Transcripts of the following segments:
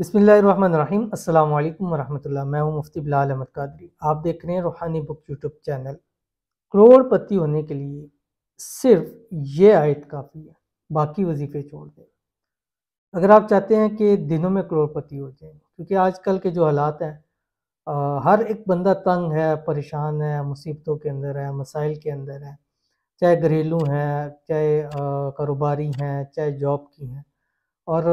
बिस्मिल्लाहिर्रहमानिर्रहीम। अस्सलाम वालेकुम वरहमतुल्लाह। मैं हूं मुफ्ती बिलाल अहमद कादरी। आप देख रहे हैं रूहानी बुक यूट्यूब चैनल। करोड़पति होने के लिए सिर्फ ये आयत काफ़ी है, बाकी वजीफे छोड़ दें। अगर आप चाहते हैं कि दिनों में करोड़पति हो जाएं, क्योंकि आजकल के जो हालात हैं, हर एक बंदा तंग है, परेशान है, मुसीबतों के अंदर है, मसाइल के अंदर है, चाहे घरेलू हैं, चाहे कारोबारी हैं, चाहे जॉब की हैं। और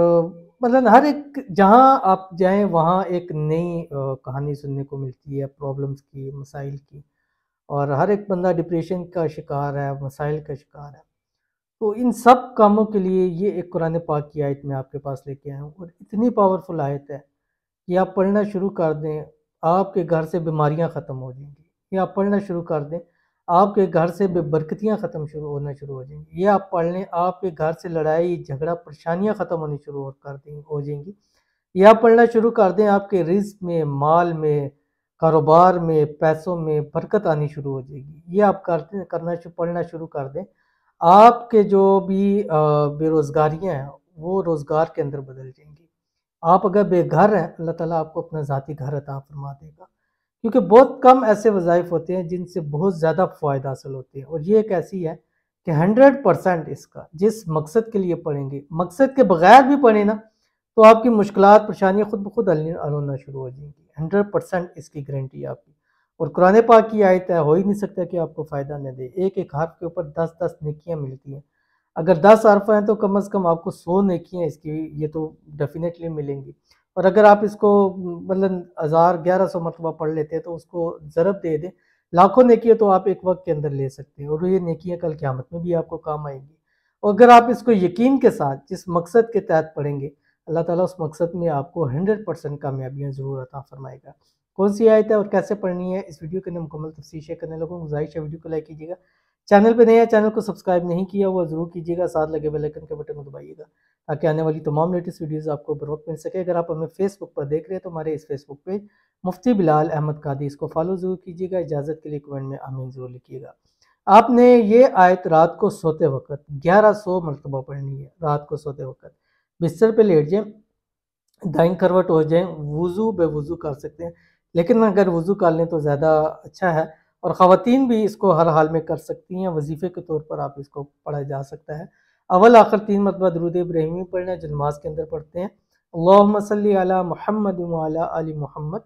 मतलब हर एक जहाँ आप जाएं वहाँ एक नई कहानी सुनने को मिलती है प्रॉब्लम्स की, मसाइल की। और हर एक बंदा डिप्रेशन का शिकार है, मसाइल का शिकार है। तो इन सब कामों के लिए ये एक कुरान पाक की आयत मैं आपके पास लेके आया हूँ, और इतनी पावरफुल आयत है कि आप पढ़ना शुरू कर दें, आपके घर से बीमारियां ख़त्म हो जाएंगी। या आप पढ़ना शुरू कर दें, आपके घर से बेबरकतियां ख़त्म शुरू हो जाएंगी। ये आप पढ़ लें, आपके घर से लड़ाई झगड़ा परेशानियां ख़त्म होनी शुरू हो जाएंगी। ये आप पढ़ना शुरू कर दें, आपके रिस्क में, माल में, कारोबार में, पैसों में बरकत आनी शुरू हो जाएगी। ये आप पढ़ना शुरू कर दें, आपके जो भी बेरोज़गारियाँ हैं वो रोज़गार के अंदर बदल जाएंगी। आप अगर बेघर हैं, अल्लाह ताला आपको अपना ज़ाती घर अता फरमा देगा। क्योंकि बहुत कम ऐसे वज़ाइफ होते हैं जिनसे बहुत ज़्यादा फ़ायदा हासिल होते हैं, और ये एक ऐसी है कि 100% इसका जिस मकसद के लिए पढ़ेंगे, मकसद के बगैर भी पढ़े ना, तो आपकी मुश्किलात परेशानियाँ खुद ब खुद हल होना शुरू हो जाएंगी। 100% इसकी गारंटी है आपकी। और कुरान पाक की आयत है, हो ही नहीं सकता कि आपको फ़ायदा न दे। एक एक हर्फ के ऊपर 10-10 नेकियां मिलती हैं। अगर 10 हर्फ हैं तो कम से कम आपको 100 नेकियां इसकी ये तो डेफिनेटली मिलेंगी। और अगर आप इसको मतलब 1000-1100 मरतबा पढ़ लेते हैं तो उसको ज़रब दे दें, लाखों नेकियां तो आप एक वक्त के अंदर ले सकते हैं, और ये नेकियां कल क़यामत में भी आपको काम आएंगी। और अगर आप इसको यकीन के साथ जिस मकसद के तहत पढ़ेंगे, अल्लाह ताला उस मकसद में आपको 100% कामयाबियाँ ज़रूर अता फरमाएगा। कौन सी आयत है और कैसे पढ़नी है, इस वीडियो के अंदर मुकम्मल तफसील शेयर करने लगूँ। गुज़ारिश है वीडियो को लाइक कीजिएगा, चैनल पे नए हैं चैनल को सब्सक्राइब नहीं किया हुआ ज़रूर कीजिएगा, साथ लगे बेल आइकन के बटन को दबाइएगा ताकि आने वाली तमाम लेटेस्ट वीडियोज़ आपको बर वक्त मिल सके। अगर आप हमें फेसबुक पर देख रहे हैं तो हमारे इस फेसबुक पेज मुफ्ती बिलाल अहमद कादी, इसको फॉलो ज़रूर कीजिएगा। इजाज़त के लिए कमेंट में आमीन ज़रूर लिखिएगा। आपने ये आयत रात को सोते वक्त 1100 मरतबा पढ़नी है। रात को सोते वक्त बिस्तर पे लेट जाएं, दाईं करवट हो जाएं, वुज़ू बेवुज़ू कर सकते हैं, लेकिन अगर वुज़ू कर लें तो ज़्यादा अच्छा है। और ख़वातीन भी इसको हर हाल में कर सकती हैं, वजीफ़े के तौर पर आप इसको पढ़ा जा सकता है। अव्वल आखिर 3 मरतबा दुरूद इब्राहिमी पढ़ना है जो नमाज के अंदर पढ़ते हैं। अल्लाहुम्मा सल्ली अला मुहम्मद व अला आलि मुहम्मद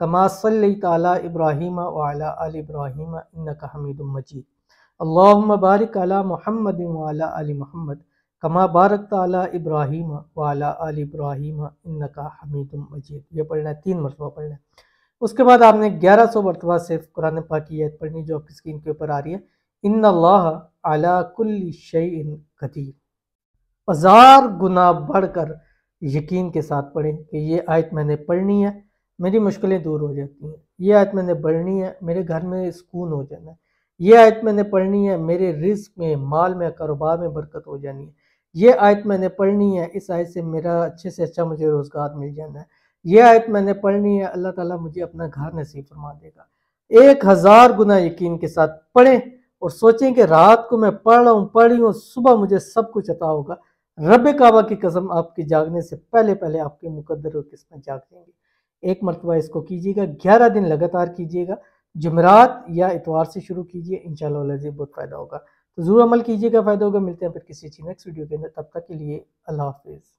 कमा सल्लैता अला इब्राहीम व अला आलि इब्राहीम इन्नका हमीदुम मजीद। अल्लाहुम्मा बारिक अला मुहम्मद व अला आलि मुहम्मद कमा बारकता अला इब्राहीम व अला आलि इब्राहीम इन्नका हमीदुम मजीद। ये पढ़ना है, 3 मरतबा पढ़ना है। उसके बाद आपने 1100 मरतबा सिर्फ कुरान पाक की आयत पढ़नी जो आपकी स्क्रीन के ऊपर आ रही है, इन्नल्लाह अला कुल्ली शैइन कदीर। 1000 गुना बढ़कर यकीन के साथ पढ़ें कि ये आयत मैंने पढ़नी है, मेरी मुश्किलें दूर हो जाती हैं। ये आयत मैंने पढ़नी है, मेरे घर में सुकून हो जाना है। ये आयत मैंने पढ़नी है, मेरे रिस्क में, माल में, कारोबार में बरकत हो जानी है। ये आयत मैंने पढ़नी है, इस आयत से मेरा अच्छे से अच्छा मुझे रोज़गार मिल जाना है। ये आयत मैंने पढ़नी है, अल्लाह ताला मुझे अपना घर नसीब फरमा देगा। 1000 गुना यकीन के साथ पढ़ें और सोचें कि रात को मैं पढ़ रही हूँ, सुबह मुझे सब कुछ अता होगा। रब काबा की कसम, आपके जागने से पहले पहले आपके मुकद्दर और किस्मत जाग जाएंगे। एक मरतबा इसको कीजिएगा, 11 दिन लगातार कीजिएगा। जुमेरात या इतवार से शुरू कीजिए, इंशाअल्लाह बहुत फ़ायदा होगा। तो ज़रूर अमल कीजिएगा, फ़ायदा होगा। मिलते हैं फिर किसी नेक्स्ट वीडियो के अंदर, तब तक के लिए अल्लाह हाफिज़।